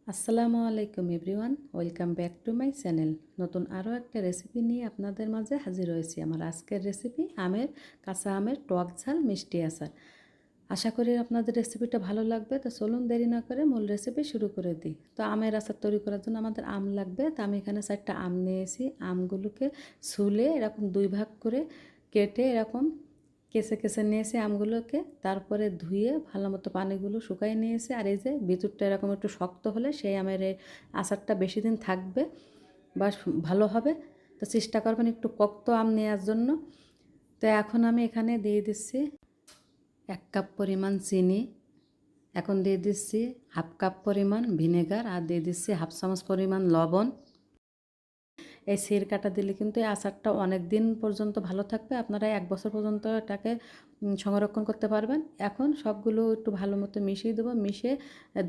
আসসালামু আলাইকুম everyone, welcome back to my channel. নতুন আরও একটা রেসিপি নিয়ে আপনাদের মাঝে হাজির হয়েছি। আমার আজকের রেসিপি কাঁচা আমের টক ঝাল মিষ্টি আচার। আশা করি আপনাদের রেসিপিটা ভালো লাগবে। তো চলুন দেরি না করে মূল রেসিপি শুরু করে দিই। তো আমের আচার তৈরি করার জন্য আমাদের আম লাগবে। তো আমি এখানে 4টা আম নিয়েছি। আমগুলোকে ছুলে এরকম 2 ভাগ করে কেটে এরকম কেসে কেসে নিয়েছি আমগুলোকে। তারপরে ধুয়ে ভালো মতো পানিগুলো শুকাই নিয়েছি। আর এই যে ভিতরটা এরকম একটু শক্ত হলে সেই আমের এই আচারটা বেশি দিন থাকবে বা ভালো হবে। তো চেষ্টা করবেন একটু পোক্ত আম নেওয়ার জন্য। তো এখন আমি এখানে দিয়ে দিচ্ছি 1 কাপ পরিমাণ চিনি। এখন দিয়ে দিচ্ছি হাফ কাপ পরিমাণ ভিনেগার, আর দিয়ে দিচ্ছি হাফ চামচ পরিমাণ লবণ। এই সিরকাটা দিলে কিন্তু এই আচারটা অনেক দিন পর্যন্ত ভালো থাকবে। আপনারা 1 বছর পর্যন্ত এটাকে সংরক্ষণ করতে পারবেন। এখন সবগুলো একটু ভালো মতো মিশিয়ে দেবো। মিশিয়ে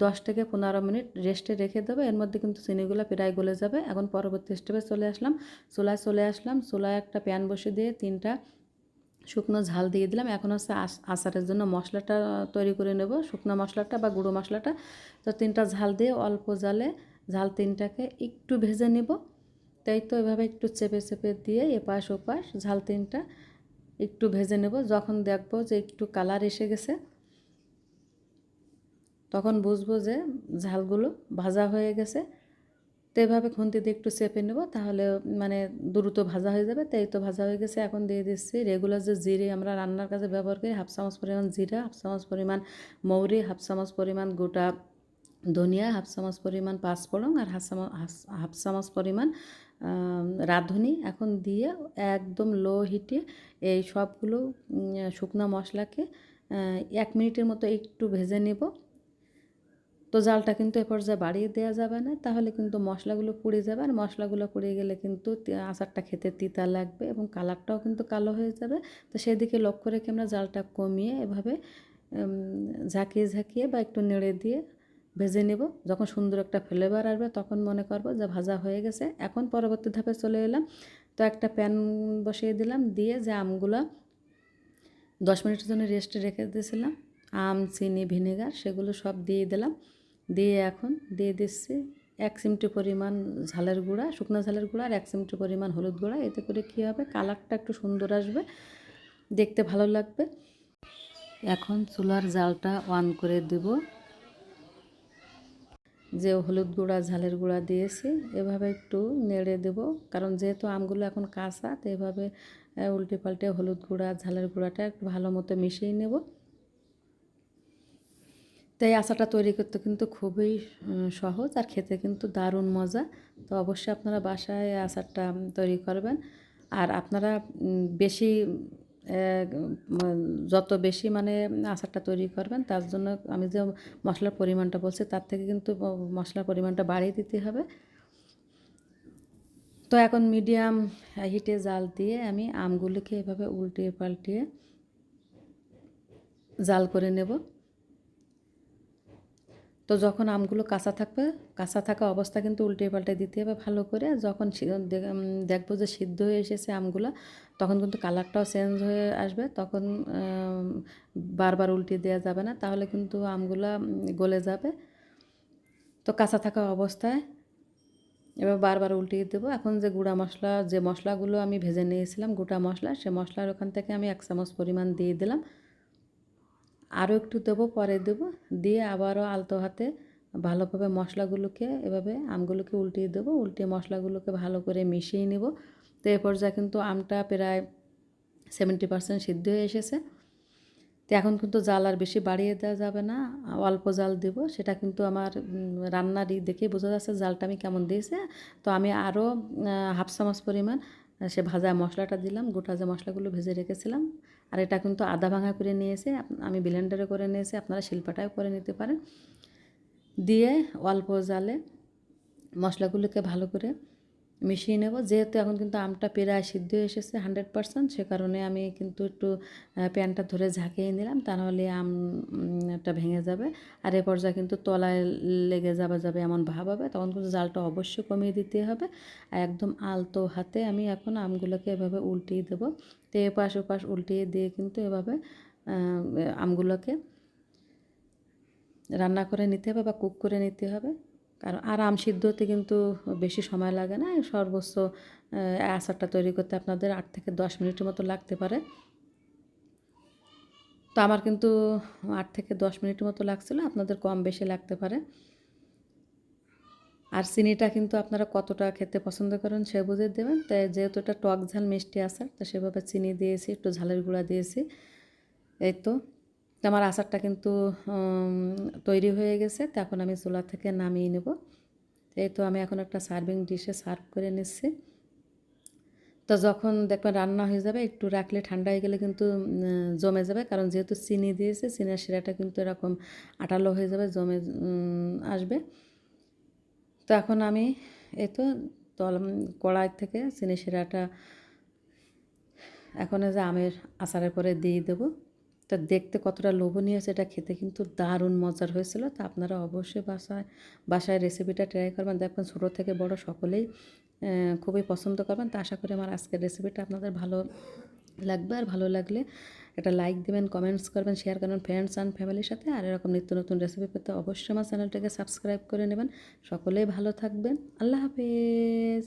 10 থেকে 15 মিনিট রেস্টে রেখে দেবো। এর মধ্যে কিন্তু চিনিগুলো প্রায় গলে যাবে। এখন পরবর্তী স্টেপে চলে আসলাম। চুলায় একটা প্যান বসিয়ে দিয়ে 3টা শুকনো ঝাল দিয়ে দিলাম। এখন হচ্ছে আচারের জন্য মশলাটা তৈরি করে নেব, শুকনো মশলাটা বা গুঁড়ো মশলাটা। তো 3টা ঝাল দিয়ে অল্প জালে ঝাল 3টাকে একটু ভেজে নেব। তাই তো এভাবে একটু চেপে চেপে দিয়ে এপাশ ওপাশ ঝাল 3টা একটু ভেজে নেব। যখন দেখব যে একটু কালার এসে গেছে, তখন বুঝবো যে ঝালগুলো ভাজা হয়ে গেছে। তো এভাবে খুন্তি দিয়ে একটু চেপে নেব, তাহলে মানে দ্রুত ভাজা হয়ে যাবে। তাই তো ভাজা হয়ে গেছে। এখন দিয়ে দিচ্ছি রেগুলার যে জিরে আমরা রান্নার কাজে ব্যবহার করি, হাফ চামচ পরিমাণ জিরা, হাফ চামচ পরিমাণ মৌরি, হাফ চামচ পরিমাণ গোটা ধনিয়া, হাফ চামচ পরিমাণ পাঁচফোড়ন, আর হাফ চামচ পরিমাণ রাঁধুনি। এখন দিয়ে একদম লো হিটে এই সবগুলো শুকনো মশলাকে 1 মিনিটের মতো একটু ভেজে নেব। তো জালটা কিন্তু এ পর্যায়ে বাড়িয়ে দেওয়া যাবে না, তাহলে কিন্তু মশলাগুলো পুড়ে যাবে। আর মশলাগুলো পুড়ে গেলে কিন্তু আচারটা খেতে তিতা লাগবে এবং কালারটাও কিন্তু কালো হয়ে যাবে। তো সেদিকে লক্ষ্য রেখে আমরা জালটা কমিয়ে এভাবে ঝাঁকিয়ে ঝাঁকিয়ে বা একটু নেড়ে দিয়ে ভেজে নেব। যখন সুন্দর একটা ফ্লেভার আসবে তখন মনে করব যে ভাজা হয়ে গেছে। এখন পরবর্তী ধাপে চলে এলাম। তো একটা প্যান বসিয়ে দিলাম, দিয়ে যে আমগুলা 10 মিনিটের জন্য রেস্টে রেখে দিয়েছিলাম, আম, চিনি, ভিনেগার, সেগুলো সব দিয়ে দিলাম। দিয়ে এখন দিয়ে দিচ্ছি 1 চিমটি পরিমাণ ঝালের গুঁড়া, শুকনো ঝালের গুঁড়া, আর 1 চিমটি পরিমাণ হলুদ গুঁড়া। এতে করে কী হবে, কালারটা একটু সুন্দর আসবে, দেখতে ভালো লাগবে। এখন চুলার জালটা অন করে দেব। যে হলুদ গুঁড়া, ঝালের গুঁড়া দিয়েছি, এভাবে একটু নেড়ে দেব। কারণ যেহেতু আমগুলো এখন কাঁচা, তো এভাবে উল্টে পাল্টে হলুদ গুঁড়া, ঝালের গুঁড়াটা একটু ভালো মতো মিশিয়ে নেব। তো এই আচারটা তৈরি করতে কিন্তু খুবই সহজ, আর খেতে কিন্তু দারুণ মজা। তো অবশ্যই আপনারা বাসায় আচারটা তৈরি করবেন। আর আপনারা বেশি যত বেশি মানে আচারটা তৈরি করবেন, তার জন্য আমি যে মশলার পরিমাণটা বলছি তার থেকে কিন্তু মশলার পরিমাণটা বাড়িয়ে দিতে হবে। তো এখন মিডিয়াম হিটে জাল দিয়ে আমি আমগুলিকে এভাবে উল্টিয়ে পাল্টিয়ে জাল করে নেব। তো যখন আমগুলো কাঁচা থাকা অবস্থা কিন্তু উল্টে পাল্টে দিতে হবে ভালো করে। যখন দেখবো যে সিদ্ধ হয়ে এসেছে আমগুলো, তখন কিন্তু কালারটাও চেঞ্জ হয়ে আসবে। তখন বারবার উল্টে দেওয়া যাবে না, তাহলে কিন্তু আমগুলো গলে যাবে। তো কাঁচা থাকা অবস্থায় এবার বারবার উল্টিয়ে দেবো। এখন যে গুঁড়া মশলা, যে মশলাগুলো আমি ভেজে নিয়েছিলাম গোটা মশলা, সে মশলার ওখান থেকে আমি 1 চামচ পরিমাণ দিয়ে দিলাম। আরও একটু দেবো, পরে দেবো। দিয়ে আবারও আলতো হাতে ভালোভাবে মশলাগুলোকে এভাবে আমগুলোকে উল্টিয়ে দেবো। উল্টিয়ে মশলাগুলোকে ভালো করে মিশিয়ে নেব। তো এ পর্যায়ে কিন্তু আমটা প্রায় 70% সিদ্ধ হয়ে এসেছে। তো এখন কিন্তু জাল আর বেশি বাড়িয়ে দেওয়া যাবে না, অল্প জাল দেব। সেটা কিন্তু আমার রান্নারই দেখেই বোঝা যাচ্ছে জালটা আমি কেমন দিয়েছি। তো আমি আরও হাফ চামচ পরিমাণ সে ভাজা মশলাটা দিলাম, গোটা যে মশলাগুলো ভেজে রেখেছিলাম। আর এটা কিন্তু আধা ভাঙা করে নিয়েছি, আমি ব্লেন্ডারে করে নিয়েছি, আপনারা শিলপাটায় করে নিতে পারেন। দিয়ে অল্প জালে মশলাগুলোকে ভালো করে মিশিয়ে নেব। যেহেতু এখন কিন্তু আমটা প্রায় সিদ্ধ হয়ে এসেছে 100%, সে কারণে আমি কিন্তু একটু প্যানটা ধরে ঝাঁকিয়ে নিলাম, তা নাহলে আমটা ভেঙে যাবে। আর এ পর্যায়ে কিন্তু তলায় লেগে যাবে এমন ভাব হবে, তখন কিন্তু জালটা অবশ্যই কমিয়ে দিতে হবে। আর একদম আলতো হাতে আমি এখন আমগুলোকে এভাবে উল্টিয়ে দেবো। তো এপাশ ওপাশ উল্টিয়ে দিয়ে কিন্তু এভাবে আমগুলোকে রান্না করে নিতে হবে বা কুক করে নিতে হবে। কারণ আর আম সিদ্ধ হতে কিন্তু বেশি সময় লাগে না, সর্বোচ্চ আচারটা তৈরি করতে আপনাদের 8 থেকে 10 মিনিটের মতো লাগতে পারে। তো আমার কিন্তু 8 থেকে 10 মিনিটের মতো লাগছিলো, আপনাদের কম বেশি লাগতে পারে। আর চিনিটা কিন্তু আপনারা কতটা খেতে পছন্দ করেন সে বুঝে দেবেন। তাই যেহেতু এটা টক ঝাল মিষ্টি আচার, তো সেভাবে চিনি দিয়েছি, একটু ঝালের গুঁড়া দিয়েছি। এই তো আমার আচারটা কিন্তু তৈরি হয়ে গেছে। তো এখন আমি চুলা থেকে নামিয়ে নেব। এই তো আমি এখন একটা সার্ভিং ডিশে সার্ভ করে নিচ্ছি। তো যখন দেখবেন রান্না হয়ে যাবে, একটু রাখলে ঠান্ডা হয়ে গেলে কিন্তু জমে যাবে, কারণ যেহেতু চিনি দিয়েছে, চিনির শিরাটা কিন্তু এরকম আঠালো হয়ে যাবে, জমে আসবে। তো এখন আমি এই তো কড়াই থেকে চিনি শিরাটা এখন এই যে আমের আচারের পরে দিয়ে দেবো। তো দেখতে কতটা লোভনীয়, সেটা খেতে কিন্তু দারুণ মজার হয়েছিল। তো আপনারা অবশ্যই বাসায় রেসিপিটা ট্রাই করবেন, দেখবেন ছোটো থেকে বড় সকলেই খুবই পছন্দ করবেন। তো আশা করি আমার আজকের রেসিপিটা আপনাদের ভালো লাগবে। আর ভালো লাগলে একটা লাইক দেবেন, কমেন্টস করবেন, শেয়ার করবেন ফ্রেন্ডস অ্যান্ড ফ্যামিলির সাথে। আর এরকম নিত্য নতুন রেসিপি পেতে অবশ্যই আমার চ্যানেলটাকে সাবস্ক্রাইব করে নেবেন। সকলেই ভালো থাকবেন। আল্লাহ হাফেজ।